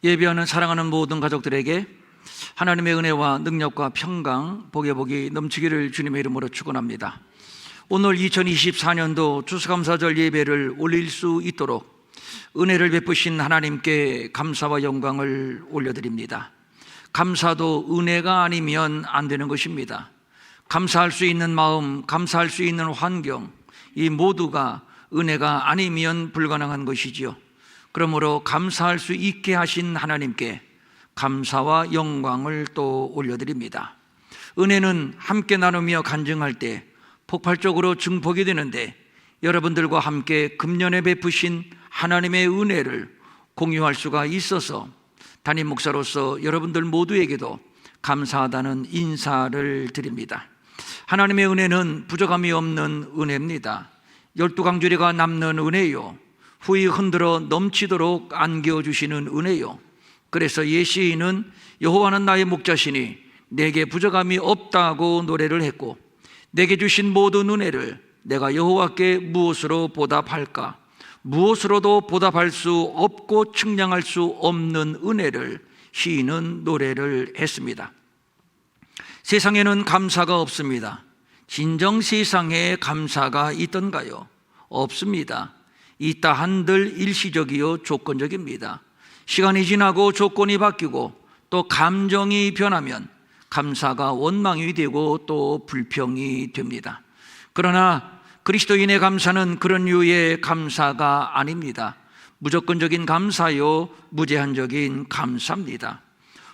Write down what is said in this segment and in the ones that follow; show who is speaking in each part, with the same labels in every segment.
Speaker 1: 예배하는 사랑하는 모든 가족들에게 하나님의 은혜와 능력과 평강, 복의 복이 넘치기를 주님의 이름으로 축원합니다. 오늘 2024년도 추수감사절 예배를 올릴 수 있도록 은혜를 베푸신 하나님께 감사와 영광을 올려드립니다. 감사도 은혜가 아니면 안 되는 것입니다. 감사할 수 있는 마음, 감사할 수 있는 환경, 이 모두가 은혜가 아니면 불가능한 것이지요. 그러므로 감사할 수 있게 하신 하나님께 감사와 영광을 또 올려드립니다. 은혜는 함께 나누며 간증할 때 폭발적으로 증폭이 되는데, 여러분들과 함께 금년에 베푸신 하나님의 은혜를 공유할 수가 있어서 담임 목사로서 여러분들 모두에게도 감사하다는 인사를 드립니다. 하나님의 은혜는 부족함이 없는 은혜입니다. 12강주리가 남는 은혜요, 후이 흔들어 넘치도록 안겨주시는 은혜요. 그래서 예시인은 여호와는 나의 목자시니 내게 부족함이 없다고 노래를 했고, 내게 주신 모든 은혜를 내가 여호와께 무엇으로 보답할까? 무엇으로도 보답할 수 없고 측량할 수 없는 은혜를 시인은 노래를 했습니다. 세상에는 감사가 없습니다. 진정 세상에 감사가 있던가요? 없습니다. 있다 한들 일시적이요 조건적입니다. 시간이 지나고 조건이 바뀌고 또 감정이 변하면 감사가 원망이 되고 또 불평이 됩니다. 그러나 그리스도인의 감사는 그런 류의 감사가 아닙니다. 무조건적인 감사요, 무제한적인 감사입니다.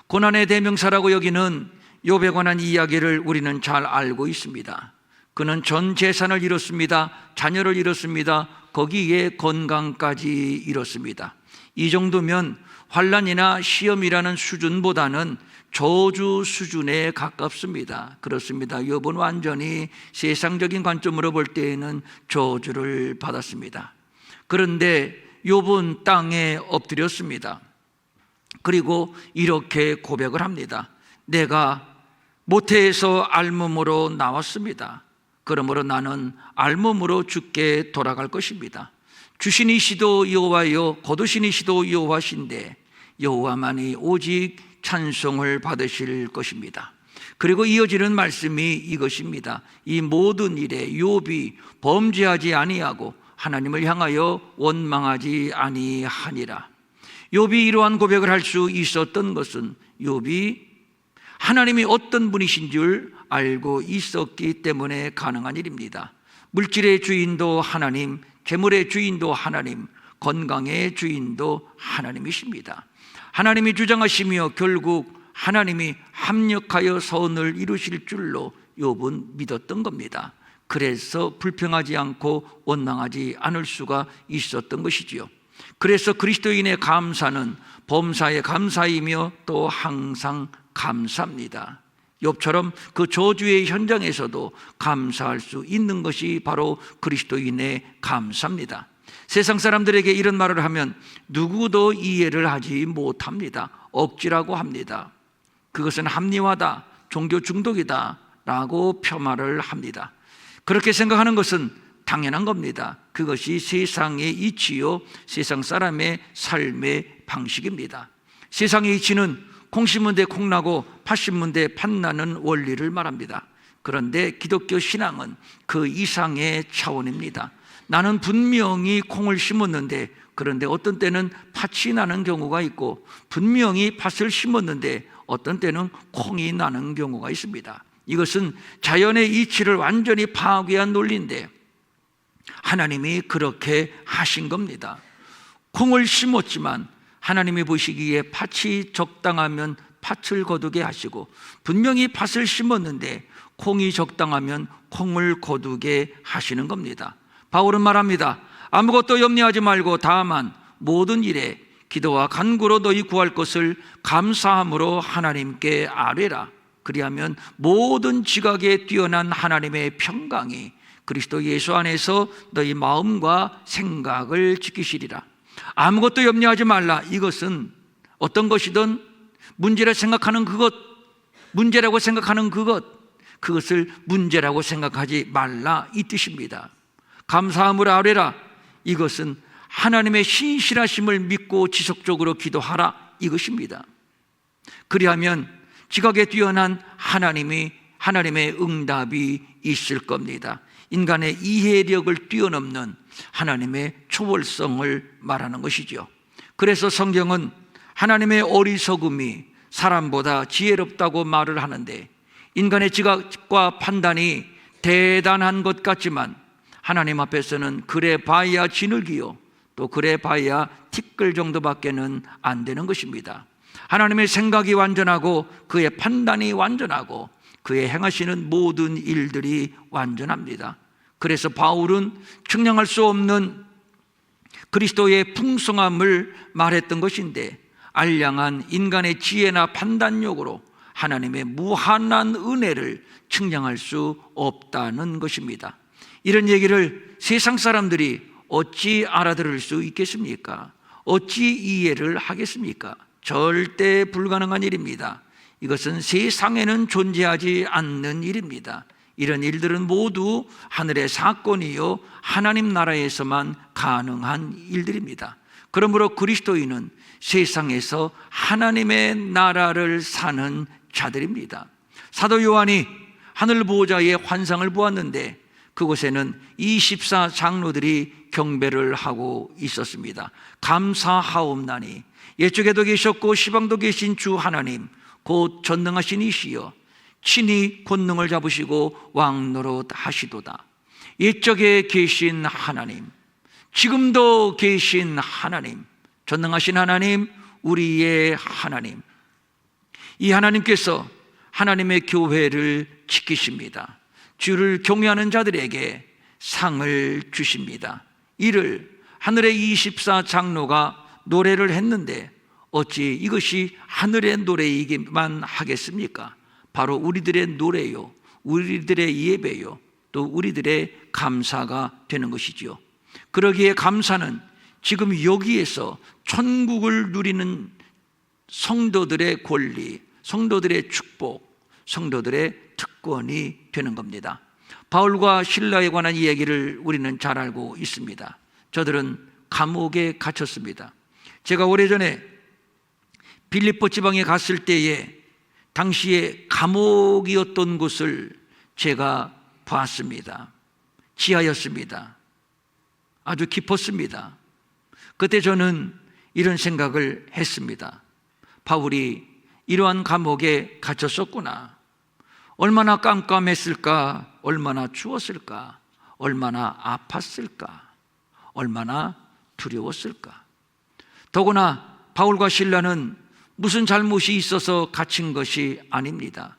Speaker 1: 고난의 대명사라고 여기는 욥에 관한 이야기를 우리는 잘 알고 있습니다. 그는 전 재산을 잃었습니다. 자녀를 잃었습니다. 거기에 건강까지 잃었습니다. 이 정도면 환난이나 시험이라는 수준보다는 저주 수준에 가깝습니다. 그렇습니다. 욥은 완전히 세상적인 관점으로 볼 때에는 저주를 받았습니다. 그런데 욥은 땅에 엎드렸습니다. 그리고 이렇게 고백을 합니다. 내가 모태에서 알몸으로 나왔습니다. 그러므로 나는 알몸으로 주께 돌아갈 것입니다. 주신 이시도 여호와여, 거두신 이시도 여호와신데 여호와만이 오직 찬송을 받으실 것입니다. 그리고 이어지는 말씀이 이것입니다. 이 모든 일에 욥이 범죄하지 아니하고 하나님을 향하여 원망하지 아니하니라. 욥이 이러한 고백을 할 수 있었던 것은 욥이 하나님이 어떤 분이신 줄 알고 있었기 때문에 가능한 일입니다. 물질의 주인도 하나님, 재물의 주인도 하나님, 건강의 주인도 하나님이십니다. 하나님이 주장하시며 결국 하나님이 합력하여 선을 이루실 줄로 욥은 믿었던 겁니다. 그래서 불평하지 않고 원망하지 않을 수가 있었던 것이지요. 그래서 그리스도인의 감사는 범사의 감사이며 또 항상 감사합니다. 욥처럼 그 저주의 현장에서도 감사할 수 있는 것이 바로 그리스도인의 감사입니다. 세상 사람들에게 이런 말을 하면 누구도 이해를 하지 못합니다. 억지라고 합니다. 그것은 합리화다, 종교 중독이다 라고 폄하를 합니다. 그렇게 생각하는 것은 당연한 겁니다. 그것이 세상의 이치요, 세상 사람의 삶의 방식입니다. 세상의 이치는 콩 심은 데 콩 나고 팥 심은 데 팥 나는 원리를 말합니다. 그런데 기독교 신앙은 그 이상의 차원입니다. 나는 분명히 콩을 심었는데, 그런데 어떤 때는 팥이 나는 경우가 있고, 분명히 팥을 심었는데 어떤 때는 콩이 나는 경우가 있습니다. 이것은 자연의 이치를 완전히 파괴한 논리인데 하나님이 그렇게 하신 겁니다. 콩을 심었지만 하나님이 보시기에 팥이 적당하면 팥을 거두게 하시고, 분명히 팥을 심었는데 콩이 적당하면 콩을 거두게 하시는 겁니다. 바울은 말합니다. 아무것도 염려하지 말고 다만 모든 일에 기도와 간구로 너희 구할 것을 감사함으로 하나님께 아뢰라. 그리하면 모든 지각에 뛰어난 하나님의 평강이 그리스도 예수 안에서 너희 마음과 생각을 지키시리라. 아무것도 염려하지 말라. 이것은 어떤 것이든 문제라고 생각하는 그것을 문제라고 생각하지 말라, 이 뜻입니다. 감사함을 아뢰라. 이것은 하나님의 신실하심을 믿고 지속적으로 기도하라, 이것입니다. 그리하면 지각에 뛰어난 하나님의 응답이 있을 겁니다. 인간의 이해력을 뛰어넘는 하나님의 초월성을 말하는 것이죠. 그래서 성경은 하나님의 어리석음이 사람보다 지혜롭다고 말을 하는데, 인간의 지각과 판단이 대단한 것 같지만 하나님 앞에서는 그래 봐야 지늘기요, 또 그래 봐야 티끌 정도밖에는 안 되는 것입니다. 하나님의 생각이 완전하고 그의 판단이 완전하고 그의 행하시는 모든 일들이 완전합니다. 그래서 바울은 측량할 수 없는 그리스도의 풍성함을 말했던 것인데, 알량한 인간의 지혜나 판단력으로 하나님의 무한한 은혜를 측량할 수 없다는 것입니다. 이런 얘기를 세상 사람들이 어찌 알아들을 수 있겠습니까? 어찌 이해를 하겠습니까? 절대 불가능한 일입니다. 이것은 세상에는 존재하지 않는 일입니다. 이런 일들은 모두 하늘의 사건이요 하나님 나라에서만 가능한 일들입니다. 그러므로 그리스도인은 세상에서 하나님의 나라를 사는 자들입니다. 사도 요한이 하늘 보호자의 환상을 보았는데 그곳에는 24 장로들이 경배를 하고 있었습니다. 감사하옵나니 옛적에도 계셨고 시방도 계신 주 하나님 곧 전능하신 이시여 친히 권능을 잡으시고 왕노릇 하시도다. 옛적에 계신 하나님, 지금도 계신 하나님, 전능하신 하나님, 우리의 하나님, 이 하나님께서 하나님의 교회를 지키십니다. 주를 경외하는 자들에게 상을 주십니다. 이를 하늘의 24 장로가 노래를 했는데 어찌 이것이 하늘의 노래이기만 하겠습니까? 바로 우리들의 노래요, 우리들의 예배요, 또 우리들의 감사가 되는 것이지요. 그러기에 감사는 지금 여기에서 천국을 누리는 성도들의 권리, 성도들의 축복, 성도들의 특권이 되는 겁니다. 바울과 실라에 관한 이야기를 우리는 잘 알고 있습니다. 저들은 감옥에 갇혔습니다. 제가 오래전에 빌립보 지방에 갔을 때에 당시에 감옥이었던 곳을 제가 봤습니다. 지하였습니다. 아주 깊었습니다. 그때 저는 이런 생각을 했습니다. 바울이 이러한 감옥에 갇혔었구나. 얼마나 깜깜했을까, 얼마나 추웠을까, 얼마나 아팠을까, 얼마나 두려웠을까. 더구나 바울과 실라는 무슨 잘못이 있어서 갇힌 것이 아닙니다.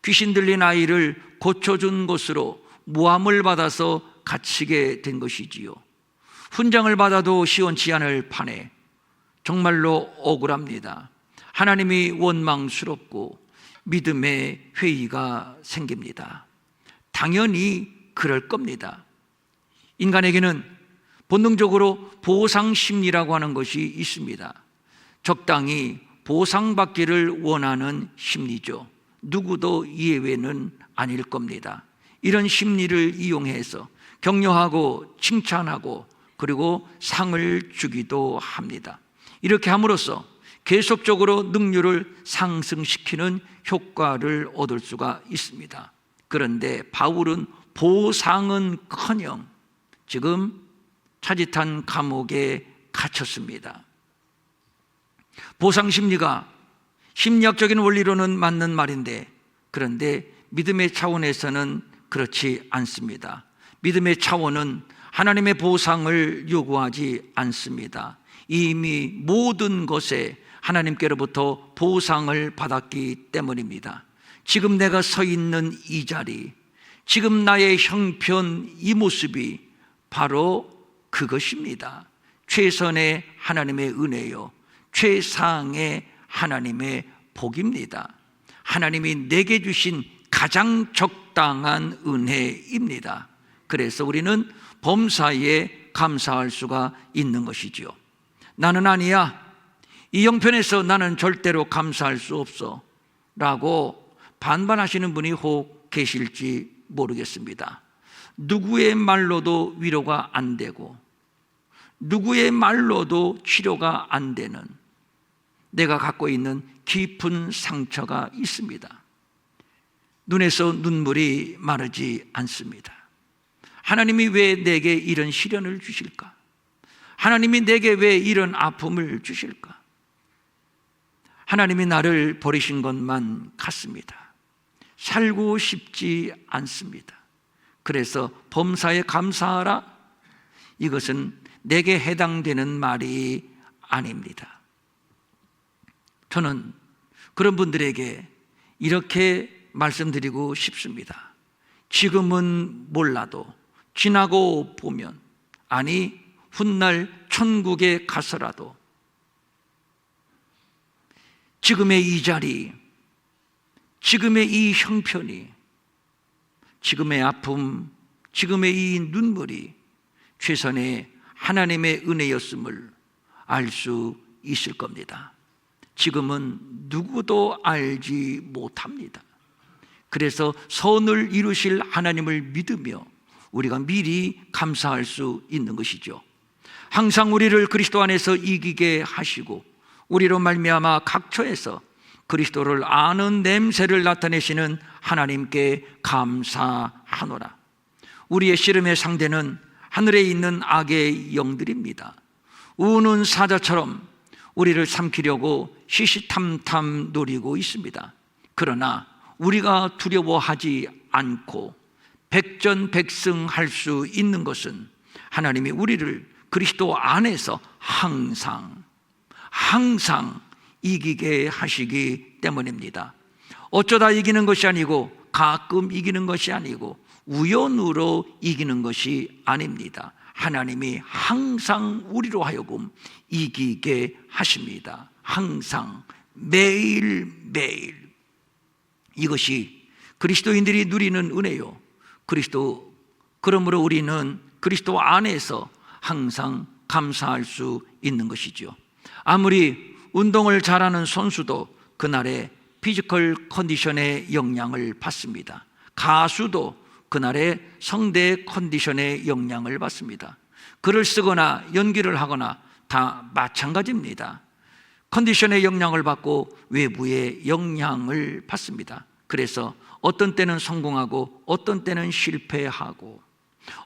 Speaker 1: 귀신 들린 아이를 고쳐준 것으로 모함을 받아서 갇히게 된 것이지요. 훈장을 받아도 시원치 않을 판에 정말로 억울합니다. 하나님이 원망스럽고 믿음의 회의가 생깁니다. 당연히 그럴 겁니다. 인간에게는 본능적으로 보상심리라고 하는 것이 있습니다. 적당히 보상받기를 원하는 심리죠. 누구도 예외는 아닐 겁니다. 이런 심리를 이용해서 격려하고 칭찬하고 그리고 상을 주기도 합니다. 이렇게 함으로써 계속적으로 능률을 상승시키는 효과를 얻을 수가 있습니다. 그런데 바울은 보상은커녕 지금 차짓한 감옥에 갇혔습니다. 보상 심리가 심리학적인 원리로는 맞는 말인데, 그런데 믿음의 차원에서는 그렇지 않습니다. 믿음의 차원은 하나님의 보상을 요구하지 않습니다. 이미 모든 것에 하나님께로부터 보상을 받았기 때문입니다. 지금 내가 서 있는 이 자리, 지금 나의 형편, 이 모습이 바로 그것입니다. 최선의 하나님의 은혜요, 최상의 하나님의 복입니다. 하나님이 내게 주신 가장 적당한 은혜입니다. 그래서 우리는 범사에 감사할 수가 있는 것이지요. 나는 아니야, 이 형편에서 나는 절대로 감사할 수 없어 라고 반발하시는 분이 혹 계실지 모르겠습니다. 누구의 말로도 위로가 안 되고 누구의 말로도 치료가 안 되는, 내가 갖고 있는 깊은 상처가 있습니다. 눈에서 눈물이 마르지 않습니다. 하나님이 왜 내게 이런 시련을 주실까? 하나님이 내게 왜 이런 아픔을 주실까? 하나님이 나를 버리신 것만 같습니다. 살고 싶지 않습니다. 그래서 범사에 감사하라, 이것은 내게 해당되는 말이 아닙니다. 저는 그런 분들에게 이렇게 말씀드리고 싶습니다. 지금은 몰라도 지나고 보면, 아니 훗날 천국에 가서라도 지금의 이 자리, 지금의 이 형편이, 지금의 아픔, 지금의 이 눈물이 최선의 하나님의 은혜였음을 알 수 있을 겁니다. 지금은 누구도 알지 못합니다. 그래서 선을 이루실 하나님을 믿으며 우리가 미리 감사할 수 있는 것이죠. 항상 우리를 그리스도 안에서 이기게 하시고 우리로 말미암아 각처에서 그리스도를 아는 냄새를 나타내시는 하나님께 감사하노라. 우리의 씨름의 상대는 하늘에 있는 악의 영들입니다. 우는 사자처럼 우리를 삼키려고 시시탐탐 노리고 있습니다. 그러나 우리가 두려워하지 않고 백전백승할 수 있는 것은 하나님이 우리를 그리스도 안에서 항상 이기게 하시기 때문입니다. 어쩌다 이기는 것이 아니고 가끔 이기는 것이 아니고 우연으로 이기는 것이 아닙니다. 하나님이 항상 우리로 하여금 이기게 하십니다. 항상, 매일매일. 이것이 그리스도인들이 누리는 은혜요, 그러므로 우리는 그리스도 안에서 항상 감사할 수 있는 것이죠. 아무리 운동을 잘하는 선수도 그날의 피지컬 컨디션의 영향을 받습니다. 가수도 그날의 성대 컨디션의 영향을 받습니다. 글을 쓰거나 연기를 하거나 다 마찬가지입니다. 컨디션의 영향을 받고 외부의 영향을 받습니다. 그래서 어떤 때는 성공하고 어떤 때는 실패하고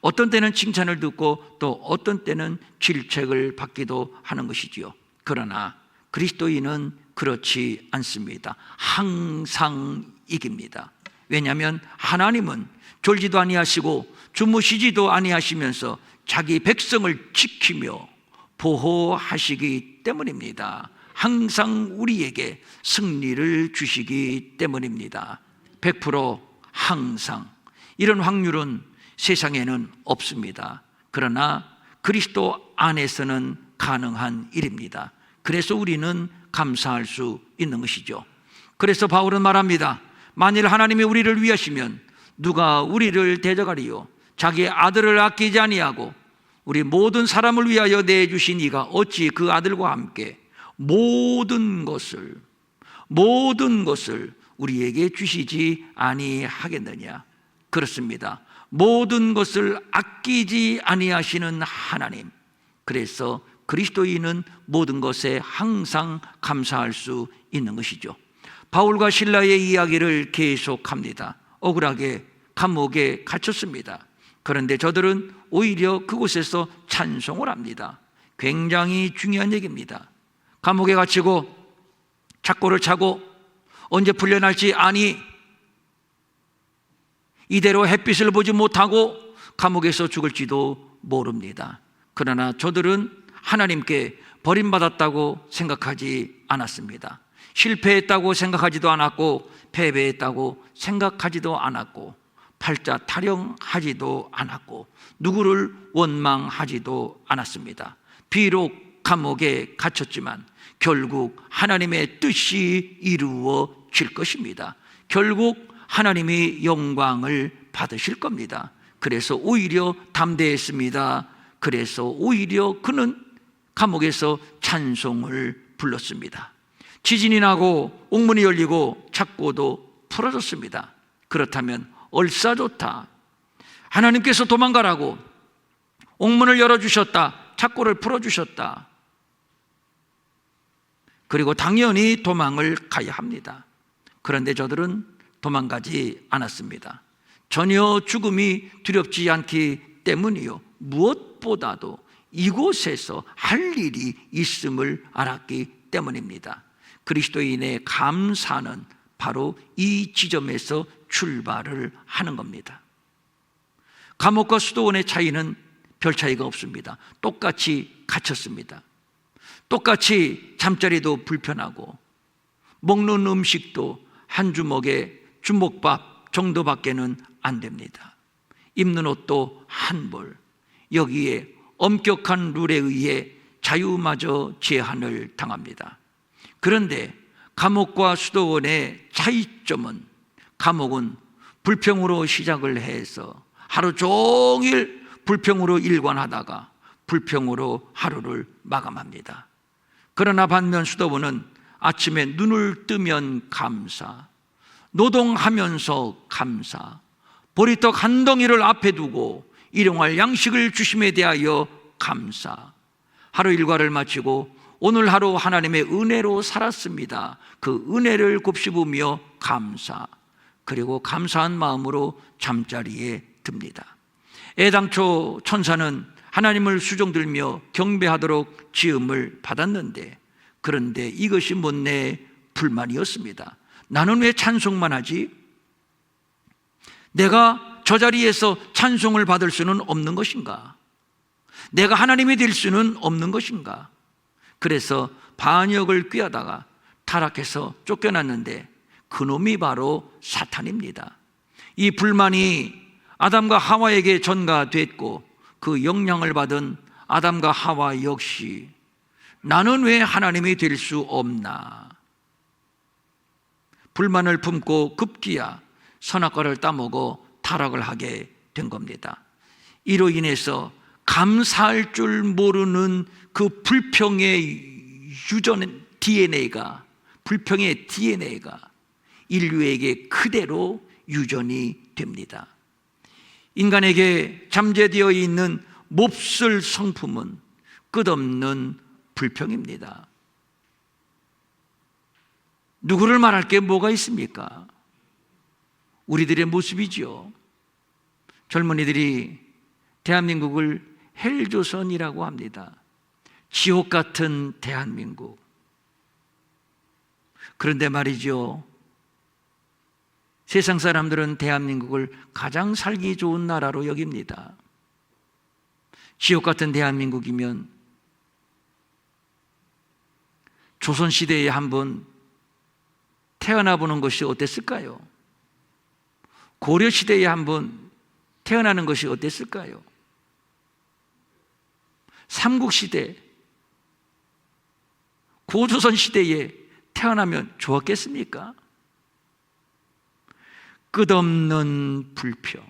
Speaker 1: 어떤 때는 칭찬을 듣고 또 어떤 때는 질책을 받기도 하는 것이지요. 그러나 그리스도인은 그렇지 않습니다. 항상 이깁니다. 왜냐하면 하나님은 졸지도 아니하시고 주무시지도 아니하시면서 자기 백성을 지키며 보호하시기 때문입니다. 항상 우리에게 승리를 주시기 때문입니다. 100% 항상. 이런 확률은 세상에는 없습니다. 그러나 그리스도 안에서는 가능한 일입니다. 그래서 우리는 감사할 수 있는 것이죠. 그래서 바울은 말합니다. 만일 하나님이 우리를 위하시면 누가 우리를 대적하리요? 자기의 아들을 아끼지 아니하고 우리 모든 사람을 위하여 내주신 이가 어찌 그 아들과 함께 모든 것을 우리에게 주시지 아니하겠느냐? 그렇습니다. 모든 것을 아끼지 아니하시는 하나님. 그래서 그리스도인은 모든 것에 항상 감사할 수 있는 것이죠. 바울과 실라의 이야기를 계속합니다. 억울하게 감옥에 갇혔습니다. 그런데 저들은 오히려 그곳에서 찬송을 합니다. 굉장히 중요한 얘기입니다. 감옥에 갇히고 착고를 차고 언제 풀려날지 아니, 이대로 햇빛을 보지 못하고 감옥에서 죽을지도 모릅니다. 그러나 저들은 하나님께 버림받았다고 생각하지 않았습니다. 실패했다고 생각하지도 않았고 패배했다고 생각하지도 않았고 팔자 타령하지도 않았고 누구를 원망하지도 않았습니다. 비록 감옥에 갇혔지만 결국 하나님의 뜻이 이루어질 것입니다. 결국 하나님이 영광을 받으실 겁니다. 그래서 오히려 담대했습니다. 그래서 오히려 그는 감옥에서 찬송을 불렀습니다. 지진이 나고 옥문이 열리고 착고도 풀어졌습니다. 그렇다면 얼싸좋다. 하나님께서 도망가라고 옥문을 열어주셨다. 착고를 풀어주셨다. 그리고 당연히 도망을 가야 합니다. 그런데 저들은 도망가지 않았습니다. 전혀 죽음이 두렵지 않기 때문이요, 무엇보다도 이곳에서 할 일이 있음을 알았기 때문입니다. 그리스도인의 감사는 바로 이 지점에서 출발을 하는 겁니다. 감옥과 수도원의 차이는 별 차이가 없습니다. 똑같이 갇혔습니다. 똑같이 잠자리도 불편하고 먹는 음식도 한 주먹에 주먹밥 정도밖에는 안 됩니다. 입는 옷도 한 벌, 여기에 엄격한 룰에 의해 자유마저 제한을 당합니다. 그런데 감옥과 수도원의 차이점은, 감옥은 불평으로 시작을 해서 하루 종일 불평으로 일관하다가 불평으로 하루를 마감합니다. 그러나 반면 수도원은 아침에 눈을 뜨면 감사, 노동하면서 감사, 보리떡 한 덩이를 앞에 두고 일용할 양식을 주심에 대하여 감사, 하루 일과를 마치고 오늘 하루 하나님의 은혜로 살았습니다, 그 은혜를 곱씹으며 감사, 그리고 감사한 마음으로 잠자리에 듭니다. 애당초 천사는 하나님을 수종들며 경배하도록 지음을 받았는데, 그런데 이것이 못내 불만이었습니다. 나는 왜 찬송만 하지? 내가 저 자리에서 찬송을 받을 수는 없는 것인가? 내가 하나님이 될 수는 없는 것인가? 그래서 반역을 꾀하다가 타락해서 쫓겨났는데 그놈이 바로 사탄입니다. 이 불만이 아담과 하와에게 전가됐고 그 영향을 받은 아담과 하와 역시 나는 왜 하나님이 될 수 없나? 불만을 품고 급기야 선악과를 따먹어 타락을 하게 된 겁니다. 이로 인해서 감사할 줄 모르는 그 불평의 유전 DNA가, 불평의 DNA가 인류에게 그대로 유전이 됩니다. 인간에게 잠재되어 있는 몹쓸 성품은 끝없는 불평입니다. 누구를 말할 게 뭐가 있습니까? 우리들의 모습이지요. 젊은이들이 대한민국을 헬조선이라고 합니다. 지옥 같은 대한민국. 그런데 말이죠, 세상 사람들은 대한민국을 가장 살기 좋은 나라로 여깁니다. 지옥 같은 대한민국이면 조선시대에 한번 태어나 보는 것이 어땠을까요? 고려시대에 한번 태어나는 것이 어땠을까요? 삼국시대, 고조선시대에 태어나면 좋았겠습니까? 끝없는 불평,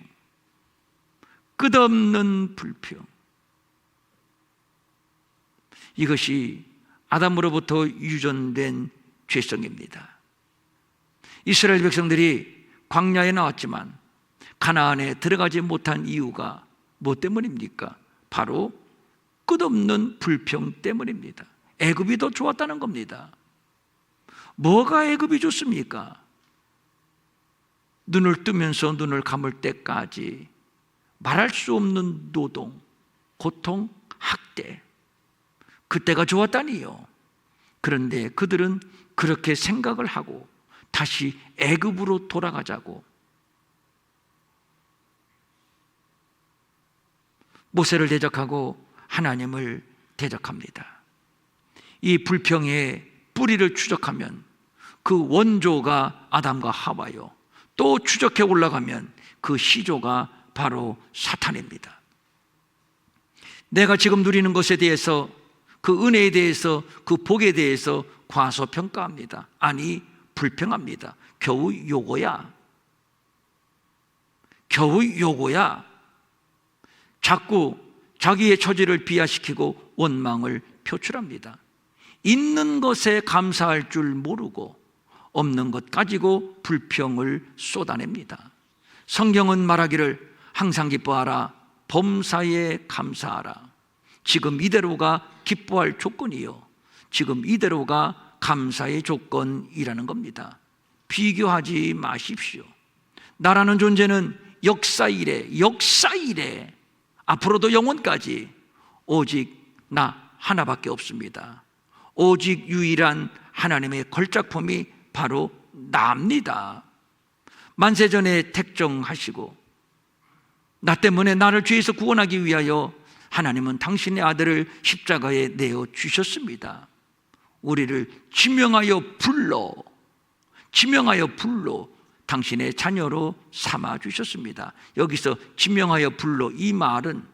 Speaker 1: 끝없는 불평. 이것이 아담으로부터 유전된 죄성입니다. 이스라엘 백성들이 광야에 나왔지만 가나안에 들어가지 못한 이유가 무엇 때문입니까? 바로 끝없는 불평 때문입니다. 애굽이 더 좋았다는 겁니다. 뭐가 애굽이 좋습니까? 눈을 뜨면서 눈을 감을 때까지 말할 수 없는 노동, 고통, 학대, 그때가 좋았다니요. 그런데 그들은 그렇게 생각을 하고 다시 애굽으로 돌아가자고 모세를 대적하고 하나님을 대적합니다. 이 불평의 뿌리를 추적하면 그 원조가 아담과 하와요, 또 추적해 올라가면 그 시조가 바로 사탄입니다. 내가 지금 누리는 것에 대해서, 그 은혜에 대해서, 그 복에 대해서 과소평가합니다. 아니, 불평합니다. 겨우 요거야. 겨우 요거야. 자꾸 자기의 처지를 비하시키고 원망을 표출합니다. 있는 것에 감사할 줄 모르고 없는 것 가지고 불평을 쏟아냅니다. 성경은 말하기를 항상 기뻐하라, 범사에 감사하라. 지금 이대로가 기뻐할 조건이요, 지금 이대로가 감사의 조건이라는 겁니다. 비교하지 마십시오. 나라는 존재는 역사 이래 앞으로도 영원까지 오직 나 하나밖에 없습니다. 오직 유일한 하나님의 걸작품이 바로 나입니다. 만세전에 택정하시고 나 때문에 나를 죄에서 구원하기 위하여 하나님은 당신의 아들을 십자가에 내어 주셨습니다. 우리를 지명하여 불러 당신의 자녀로 삼아 주셨습니다. 여기서 지명하여 불러, 이 말은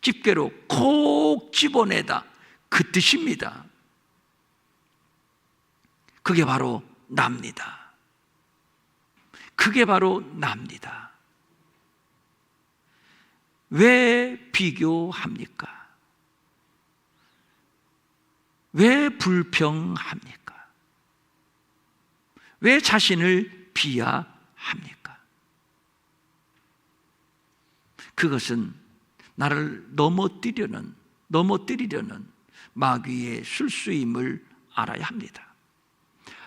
Speaker 1: 집게로 콕 집어내다, 그 뜻입니다. 그게 바로 납니다. 그게 바로 납니다. 왜 비교합니까? 왜 불평합니까? 왜 자신을 비하합니까? 그것은 나를 넘어뜨리려는 마귀의 술수임을 알아야 합니다.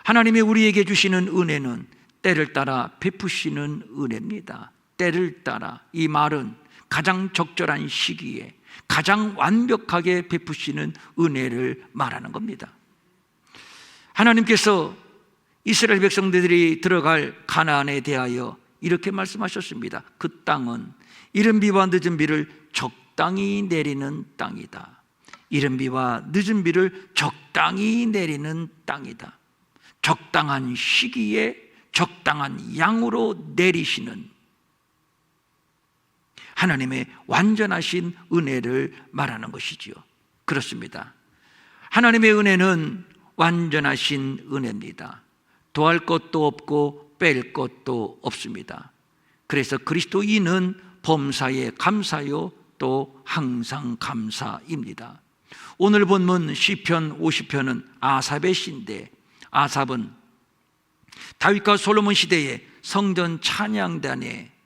Speaker 1: 하나님이 우리에게 주시는 은혜는 때를 따라 베푸시는 은혜입니다. 때를 따라, 이 말은 가장 적절한 시기에 가장 완벽하게 베푸시는 은혜를 말하는 겁니다. 하나님께서 이스라엘 백성들이 들어갈 가나안에 대하여 이렇게 말씀하셨습니다. 그 땅은 이른 비와 늦은 비를 적당히 내리는 땅이다. 이른 비와 늦은 비를 적당히 내리는 땅이다. 적당한 시기에 적당한 양으로 내리시는 하나님의 완전하신 은혜를 말하는 것이지요. 그렇습니다. 하나님의 은혜는 완전하신 은혜입니다. 더할 것도 없고 뺄 것도 없습니다. 그래서 그리스도인은 범사에 감사요, 또 항상 감사입니다. 오늘 본문 시편 50편은 아삽의 시인데, 아삽은 다윗과 솔로몬 시대의 성전 찬양단의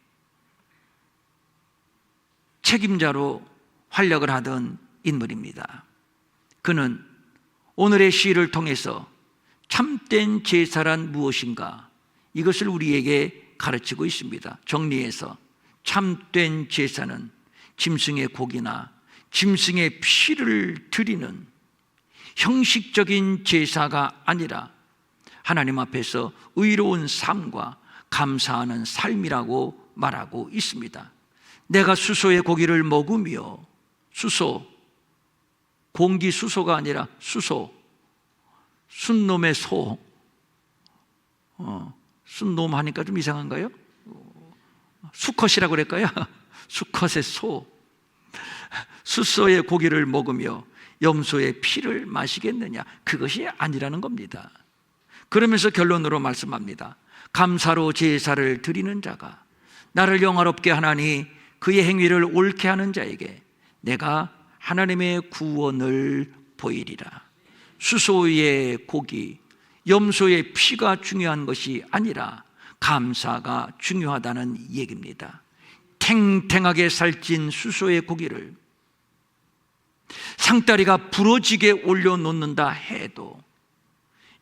Speaker 1: 책임자로 활약을 하던 인물입니다. 그는 오늘의 시를 통해서 참된 제사란 무엇인가, 이것을 우리에게 가르치고 있습니다. 정리해서 참된 제사는 짐승의 고기나 짐승의 피를 드리는 형식적인 제사가 아니라 하나님 앞에서 의로운 삶과 감사하는 삶이라고 말하고 있습니다. 내가 수소의 고기를 먹으며, 수소, 공기수소가 아니라 수소, 순놈의 소, 순놈 하니까 좀 이상한가요? 수컷이라고 그럴까요? 수컷의 소, 수소의 고기를 먹으며 염소의 피를 마시겠느냐? 그것이 아니라는 겁니다. 그러면서 결론으로 말씀합니다. 감사로 제사를 드리는 자가 나를 영화롭게 하나니 그의 행위를 옳게 하는 자에게 내가 하나님의 구원을 보이리라. 수소의 고기, 염소의 피가 중요한 것이 아니라 감사가 중요하다는 얘기입니다. 탱탱하게 살찐 수소의 고기를 상다리가 부러지게 올려놓는다 해도,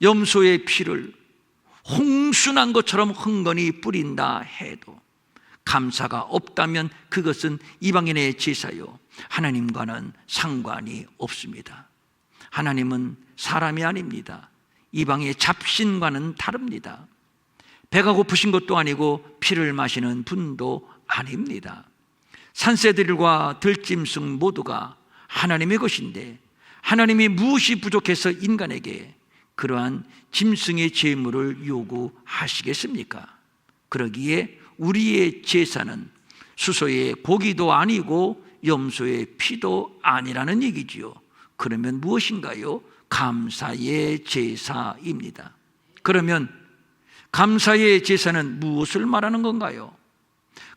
Speaker 1: 염소의 피를 홍순한 것처럼 흥건히 뿌린다 해도 감사가 없다면 그것은 이방인의 제사요, 하나님과는 상관이 없습니다. 하나님은 사람이 아닙니다. 이방의 잡신과는 다릅니다. 배가 고프신 것도 아니고 피를 마시는 분도 아닙니다. 산새들과 들짐승 모두가 하나님의 것인데 하나님이 무엇이 부족해서 인간에게 그러한 짐승의 제물을 요구하시겠습니까? 그러기에 우리의 제사는 수소의 고기도 아니고 염소의 피도 아니라는 얘기지요. 그러면 무엇인가요? 감사의 제사입니다. 그러면 감사의 제사는 무엇을 말하는 건가요?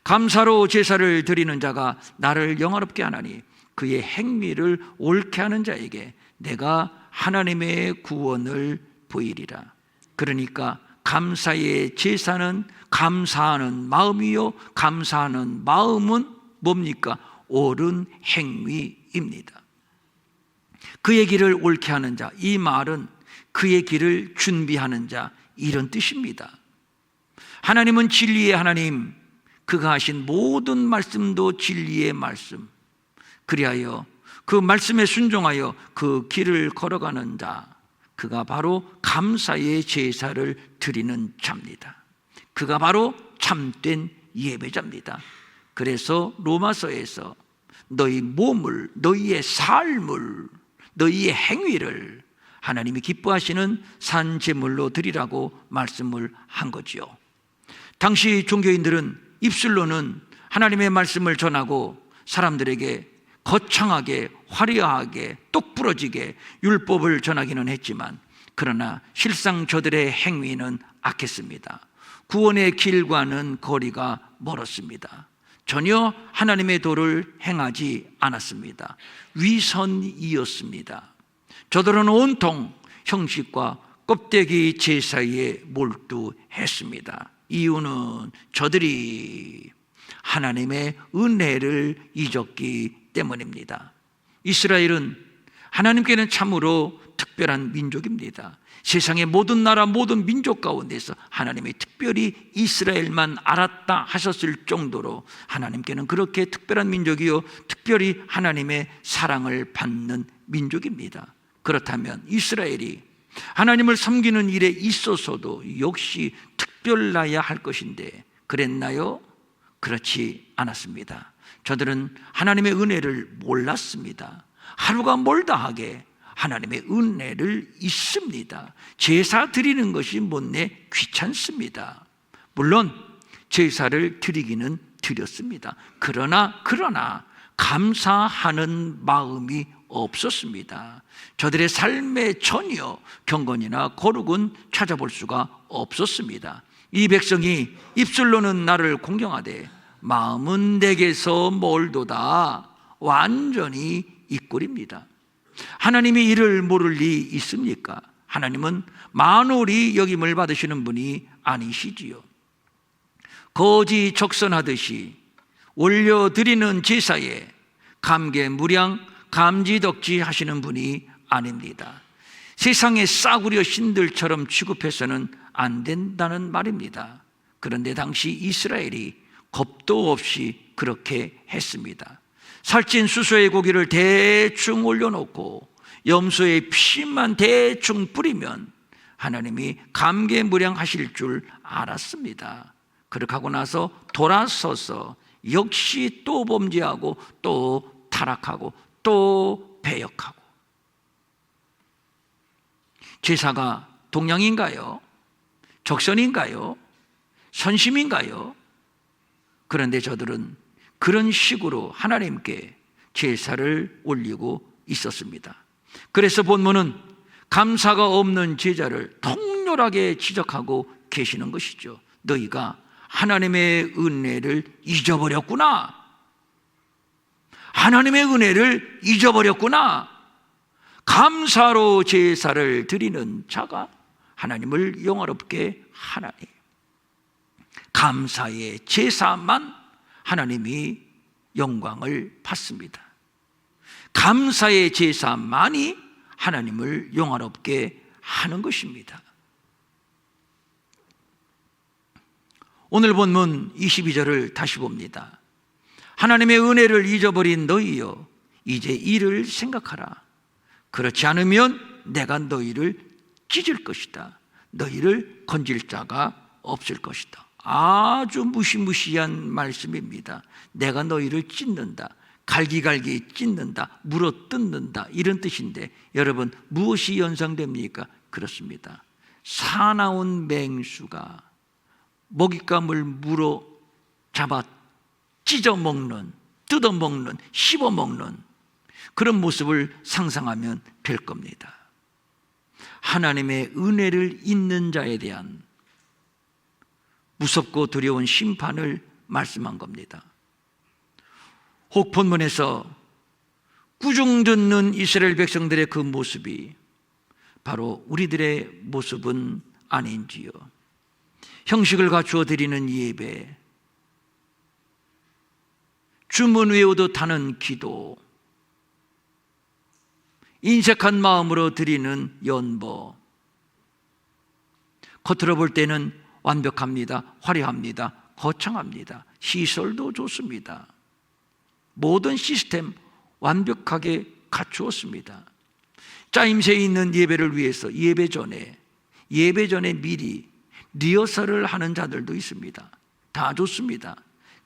Speaker 1: 감사로 제사를 드리는 자가 나를 영화롭게 하나니 그의 행위를 옳게 하는 자에게 내가 하나님의 구원을 보이리라. 그러니까 감사의 제사는 감사하는 마음이요, 감사하는 마음은 뭡니까? 옳은 행위입니다. 그의 길을 옳게 하는 자, 이 말은 그의 길을 준비하는 자, 이런 뜻입니다. 하나님은 진리의 하나님, 그가 하신 모든 말씀도 진리의 말씀. 그리하여 그 말씀에 순종하여 그 길을 걸어가는 자, 그가 바로 감사의 제사를 드리는 자입니다. 그가 바로 참된 예배자입니다. 그래서 로마서에서 너희 몸을, 너희의 삶을, 너희의 행위를 하나님이 기뻐하시는 산 제물로 드리라고 말씀을 한 거지요. 당시 종교인들은 입술로는 하나님의 말씀을 전하고 사람들에게 거창하게, 화려하게, 똑부러지게 율법을 전하기는 했지만, 그러나 실상 저들의 행위는 악했습니다. 구원의 길과는 거리가 멀었습니다. 전혀 하나님의 도를 행하지 않았습니다. 위선이었습니다. 저들은 온통 형식과 껍데기 제사에 몰두했습니다. 이유는 저들이 하나님의 은혜를 잊었기 때문입니다. 이스라엘은 하나님께는 참으로 특별한 민족입니다. 세상의 모든 나라, 모든 민족 가운데서 하나님이 특별히 이스라엘만 알았다 하셨을 정도로 하나님께는 그렇게 특별한 민족이요, 특별히 하나님의 사랑을 받는 민족입니다. 그렇다면 이스라엘이 하나님을 섬기는 일에 있어서도 역시 특별나야 할 것인데 그랬나요? 그렇지 않았습니다. 저들은 하나님의 은혜를 몰랐습니다. 하루가 멀다 하게 하나님의 은혜를 잊습니다. 제사 드리는 것이 못내 귀찮습니다. 물론 제사를 드리기는 드렸습니다. 그러나 감사하는 마음이 없었습니다. 저들의 삶에 전혀 경건이나 거룩은 찾아볼 수가 없었습니다. 이 백성이 입술로는 나를 공경하되 마음은 내게서 멀도다, 완전히 이 꼴입니다. 하나님이 이를 모를 리 있습니까? 하나님은 만홀히 여김을 받으시는 분이 아니시지요. 거지 적선하듯이 올려드리는 제사에 감개무량 감지덕지 하시는 분이 아닙니다. 세상의 싸구려 신들처럼 취급해서는 안 된다는 말입니다. 그런데 당시 이스라엘이 겁도 없이 그렇게 했습니다. 살찐 수소의 고기를 대충 올려놓고 염소의 피만 대충 뿌리면 하나님이 감개무량하실 줄 알았습니다. 그렇게 하고 나서 돌아서서 역시 또 범죄하고 또 타락하고 또 배역하고. 제사가 동양인가요? 적선인가요? 선심인가요? 그런데 저들은 그런 식으로 하나님께 제사를 올리고 있었습니다. 그래서 본문은 감사가 없는 제자를 통렬하게 지적하고 계시는 것이죠. 너희가 하나님의 은혜를 잊어버렸구나. 하나님의 은혜를 잊어버렸구나. 감사로 제사를 드리는 자가 하나님을 영화롭게 하나니, 감사의 제사만 하나님이 영광을 받습니다. 감사의 제사만이 하나님을 영화롭게 하는 것입니다. 오늘 본문 22절을 다시 봅니다. 하나님의 은혜를 잊어버린 너희여, 이제 이를 생각하라. 그렇지 않으면 내가 너희를 찢을 것이다. 너희를 건질 자가 없을 것이다. 아주 무시무시한 말씀입니다. 내가 너희를 찢는다, 갈기갈기 찢는다, 물어 뜯는다, 이런 뜻인데 여러분, 무엇이 연상됩니까? 그렇습니다. 사나운 맹수가 먹잇감을 물어 잡아 찢어먹는, 뜯어먹는, 씹어먹는 그런 모습을 상상하면 될 겁니다. 하나님의 은혜를 잊는 자에 대한 무섭고 두려운 심판을 말씀한 겁니다. 혹 본문에서 꾸중 듣는 이스라엘 백성들의 그 모습이 바로 우리들의 모습은 아닌지요. 형식을 갖추어 드리는 예배, 주문 외우듯 하는 기도, 인색한 마음으로 드리는 연보, 겉으로 볼 때는 완벽합니다. 화려합니다. 거창합니다. 시설도 좋습니다. 모든 시스템 완벽하게 갖추었습니다. 짜임새에 있는 예배를 위해서 예배 전에 미리 리허설을 하는 자들도 있습니다. 다 좋습니다.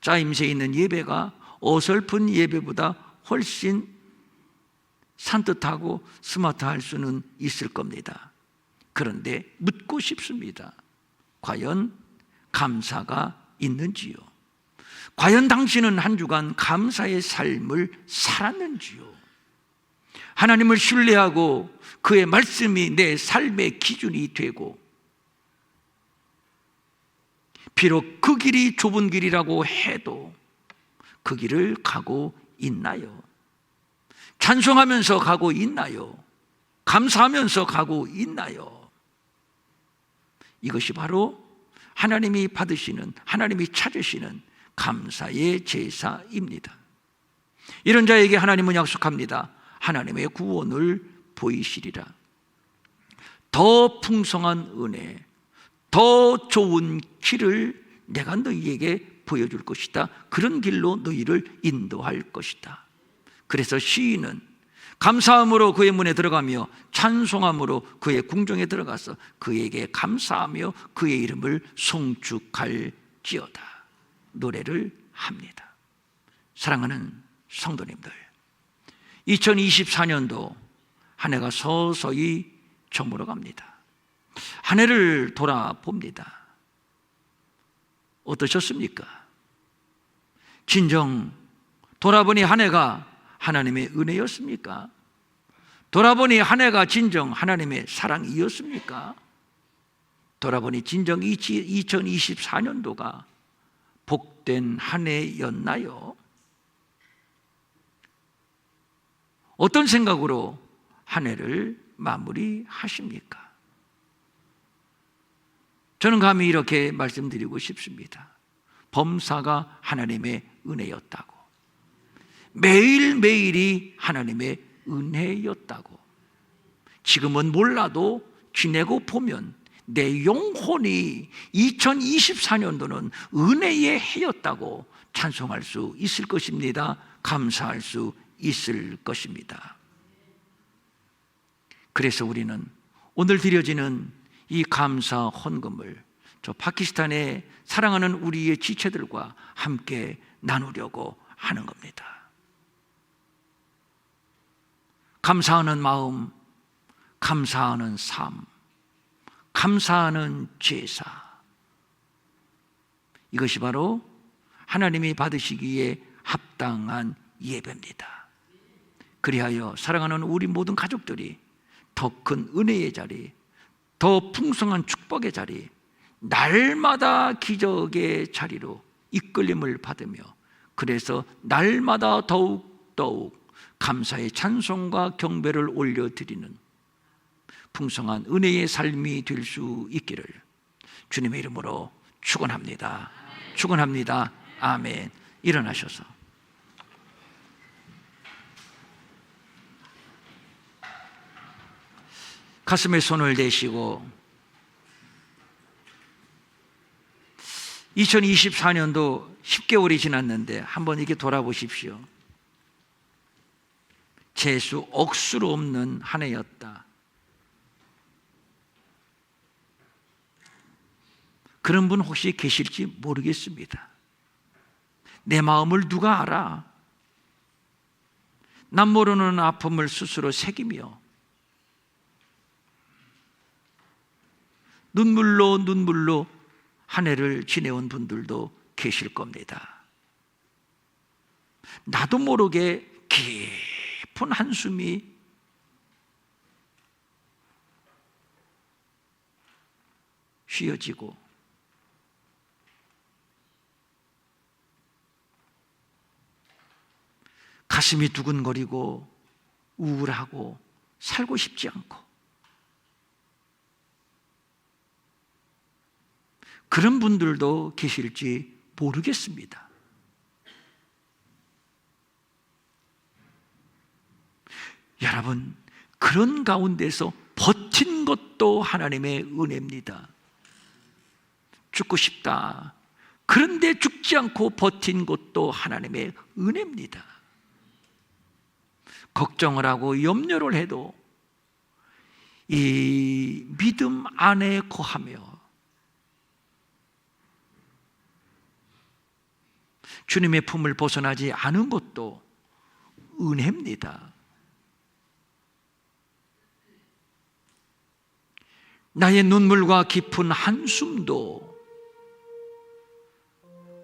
Speaker 1: 짜임새에 있는 예배가 어설픈 예배보다 훨씬 산뜻하고 스마트할 수는 있을 겁니다. 그런데 묻고 싶습니다. 과연 감사가 있는지요? 과연 당신은 한 주간 감사의 삶을 살았는지요? 하나님을 신뢰하고 그의 말씀이 내 삶의 기준이 되고, 비록 그 길이 좁은 길이라고 해도 그 길을 가고 있나요? 찬송하면서 가고 있나요? 감사하면서 가고 있나요? 이것이 바로 하나님이 받으시는, 하나님이 찾으시는 감사의 제사입니다. 이런 자에게 하나님은 약속합니다. 하나님의 구원을 보이시리라. 더 풍성한 은혜, 더 좋은 길을 내가 너희에게 보여줄 것이다. 그런 길로 너희를 인도할 것이다. 그래서 시인은 감사함으로 그의 문에 들어가며 찬송함으로 그의 궁정에 들어가서 그에게 감사하며 그의 이름을 송축할지어다 노래를 합니다. 사랑하는 성도님들, 2024년도 한 해가 서서히 저물어 갑니다. 한 해를 돌아봅니다. 어떠셨습니까? 진정 돌아보니 한 해가 하나님의 은혜였습니까? 돌아보니 한 해가 진정 하나님의 사랑이었습니까? 돌아보니 진정 2024년도가 복된 한 해였나요? 어떤 생각으로 한 해를 마무리하십니까? 저는 감히 이렇게 말씀드리고 싶습니다. 범사가 하나님의 은혜였다고, 매일매일이 하나님의 은혜였다고. 지금은 몰라도 지내고 보면 내 영혼이 2024년도는 은혜의 해였다고 찬송할 수 있을 것입니다. 감사할 수 있을 것입니다. 그래서 우리는 오늘 드려지는 이 감사 헌금을 저 파키스탄에 사랑하는 우리의 지체들과 함께 나누려고 하는 겁니다. 감사하는 마음, 감사하는 삶, 감사하는 제사, 이것이 바로 하나님이 받으시기에 합당한 예배입니다. 그리하여 사랑하는 우리 모든 가족들이 더 큰 은혜의 자리, 더 풍성한 축복의 자리, 날마다 기적의 자리로 이끌림을 받으며, 그래서 날마다 더욱 감사의 찬송과 경배를 올려드리는 풍성한 은혜의 삶이 될 수 있기를 주님의 이름으로 축원합니다. 축원합니다. 아멘. 일어나셔서 가슴에 손을 대시고 2024년도 10개월이 지났는데 한번 이렇게 돌아보십시오. 재수 억수로 없는 한 해였다. 그런 분 혹시 계실지 모르겠습니다. 내 마음을 누가 알아? 남 모르는 아픔을 스스로 새기며 눈물로 한 해를 지내온 분들도 계실 겁니다. 나도 모르게 깊은 한숨이 쉬어지고 가슴이 두근거리고 우울하고 살고 싶지 않고, 그런 분들도 계실지 모르겠습니다. 여러분, 그런 가운데서 버틴 것도 하나님의 은혜입니다. 죽고 싶다. 그런데 죽지 않고 버틴 것도 하나님의 은혜입니다. 걱정을 하고 염려를 해도 이 믿음 안에 거하며 주님의 품을 벗어나지 않은 것도 은혜입니다. 나의 눈물과 깊은 한숨도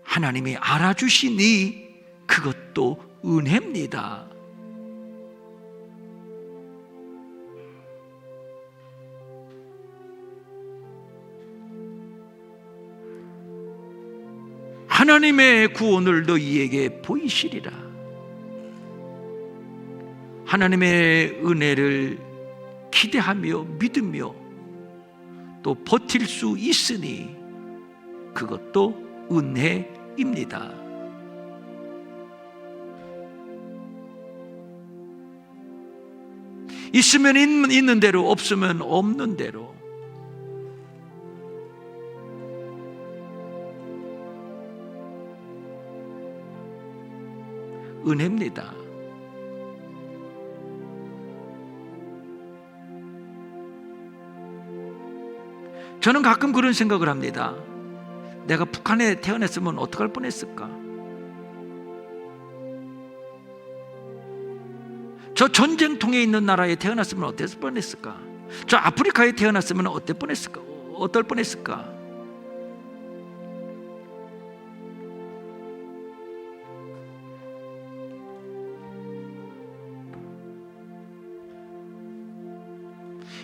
Speaker 1: 하나님이 알아주시니 그것도 은혜입니다. 하나님의 구원을 너희에게 보이시리라. 하나님의 은혜를 기대하며 믿으며 또 버틸 수 있으니 그것도 은혜입니다. 있으면 있는 대로, 없으면 없는 대로. 은혜입니다. 저는 가끔 그런 생각을 합니다. 내가 북한에 태어났으면 어떡할 뻔했을까? 저 전쟁통에 있는 나라에 태어났으면 어땠을 뻔했을까? 저 아프리카에 태어났으면 어떨 뻔했을까?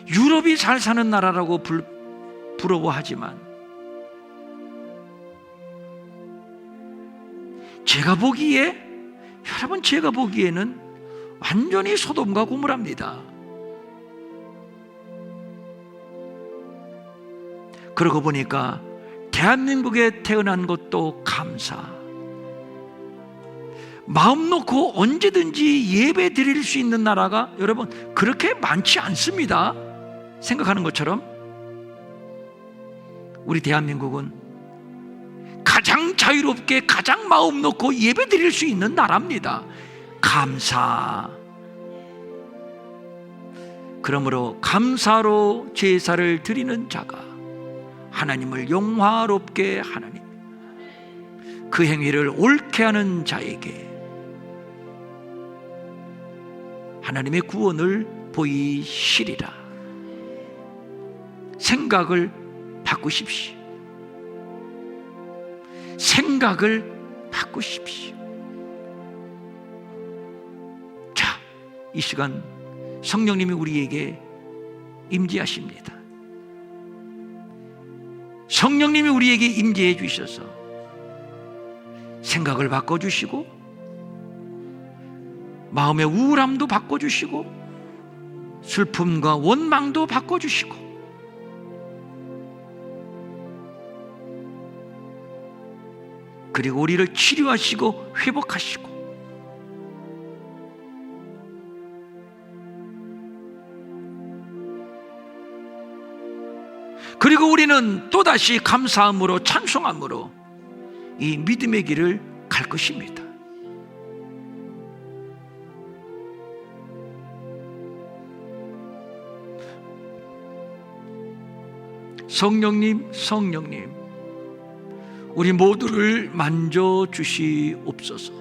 Speaker 1: 유럽이 잘 사는 나라라고 부러워하지만 제가 보기에는 완전히 소돔과 고모라입니다. 그러고 보니까 대한민국에 태어난 것도 감사, 마음 놓고 언제든지 예배 드릴 수 있는 나라가 여러분 그렇게 많지 않습니다. 생각하는 것처럼 우리 대한민국은 가장 자유롭게 가장 마음 놓고 예배 드릴 수 있는 나라입니다. 감사. 그러므로 감사로 제사를 드리는 자가 하나님을 영화롭게 하나님, 그 행위를 옳게 하는 자에게 하나님의 구원을 보이시리라. 생각을 바꾸십시오. 생각을 바꾸십시오. 자, 이 시간 성령님이 우리에게 임재하십니다. 성령님이 우리에게 임재해 주셔서 생각을 바꿔주시고 마음의 우울함도 바꿔주시고 슬픔과 원망도 바꿔주시고 그리고 우리를 치료하시고 회복하시고 그리고 우리는 또다시 감사함으로 찬송함으로 이 믿음의 길을 갈 것입니다. 성령님, 성령님, 우리 모두를 만져주시옵소서.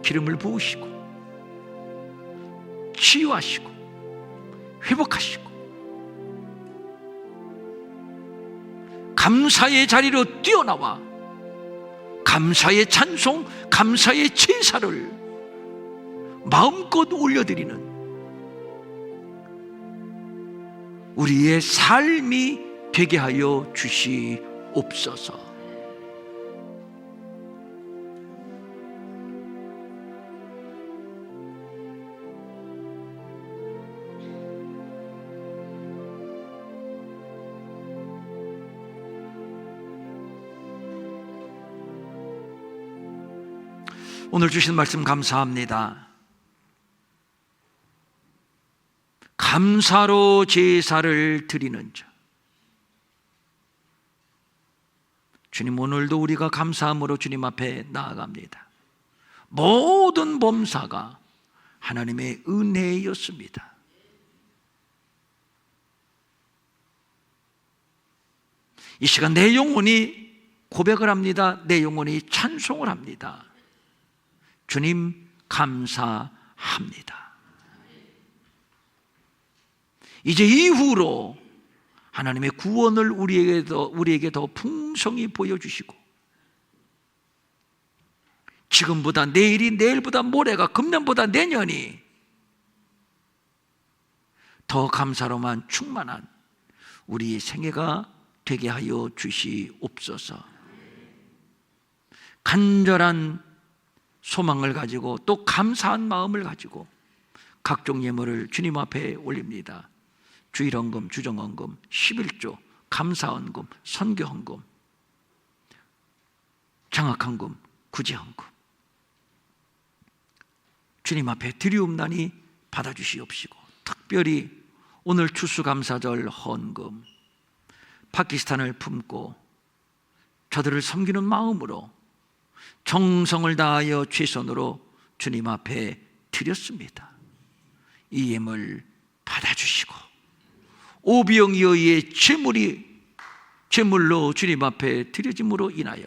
Speaker 1: 기름을 부으시고 치유하시고 회복하시고 감사의 자리로 뛰어나와 감사의 찬송, 감사의 제사를 마음껏 올려드리는 우리의 삶이 되게 하여 주시옵소서. 오늘 주신 말씀 감사합니다. 감사로 제사를 드리는 자, 주님, 오늘도 우리가 감사함으로 주님 앞에 나아갑니다. 모든 범사가 하나님의 은혜였습니다. 이 시간 내 영혼이 고백을 합니다. 내 영혼이 찬송을 합니다. 주님 감사합니다. 이제 이후로 하나님의 구원을 우리에게 더 풍성히 보여주시고, 지금보다 내일이, 내일보다 모레가, 금년보다 내년이 더 감사로만 충만한 우리의 생애가 되게 하여 주시옵소서. 간절한 소망을 가지고 또 감사한 마음을 가지고 각종 예물을 주님 앞에 올립니다. 주일헌금, 주정헌금, 11조, 감사헌금, 선교헌금, 장학헌금, 구제헌금, 주님 앞에 드리옵나니 받아주시옵시고, 특별히 오늘 추수감사절 헌금, 파키스탄을 품고 저들을 섬기는 마음으로 정성을 다하여 최선으로 주님 앞에 드렸습니다. 이 예물 받아주시고, 오병이어의 제물로 주님 앞에 드려짐으로 인하여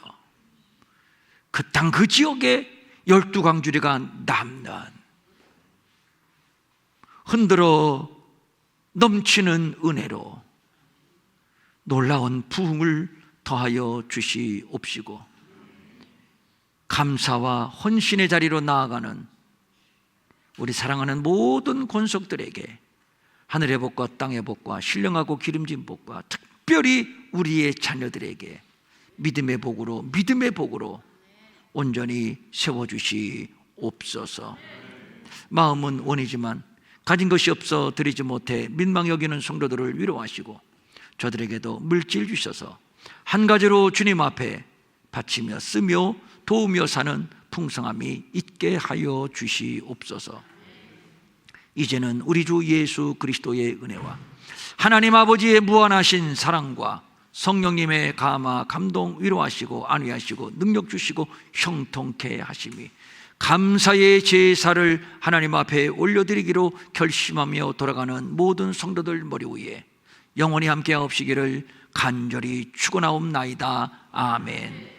Speaker 1: 그 땅 그 지역에 12광주리가 남는 흔들어 넘치는 은혜로 놀라운 부흥을 더하여 주시옵시고, 감사와 헌신의 자리로 나아가는 우리 사랑하는 모든 권속들에게 하늘의 복과 땅의 복과 신령하고 기름진 복과, 특별히 우리의 자녀들에게 믿음의 복으로 온전히 세워주시옵소서. 마음은 원이지만 가진 것이 없어 드리지 못해 민망히 여기는 성도들을 위로하시고, 저들에게도 물질 주셔서 한 가지로 주님 앞에 바치며 쓰며 도우며 사는 풍성함이 있게 하여 주시옵소서. 이제는 우리 주 예수 그리스도의 은혜와 하나님 아버지의 무한하신 사랑과 성령님의 감화, 감동, 위로하시고 안위하시고 능력 주시고 형통케 하심이, 감사의 제사를 하나님 앞에 올려드리기로 결심하며 돌아가는 모든 성도들 머리 위에 영원히 함께 하옵시기를 간절히 축원하옵나이다. 아멘.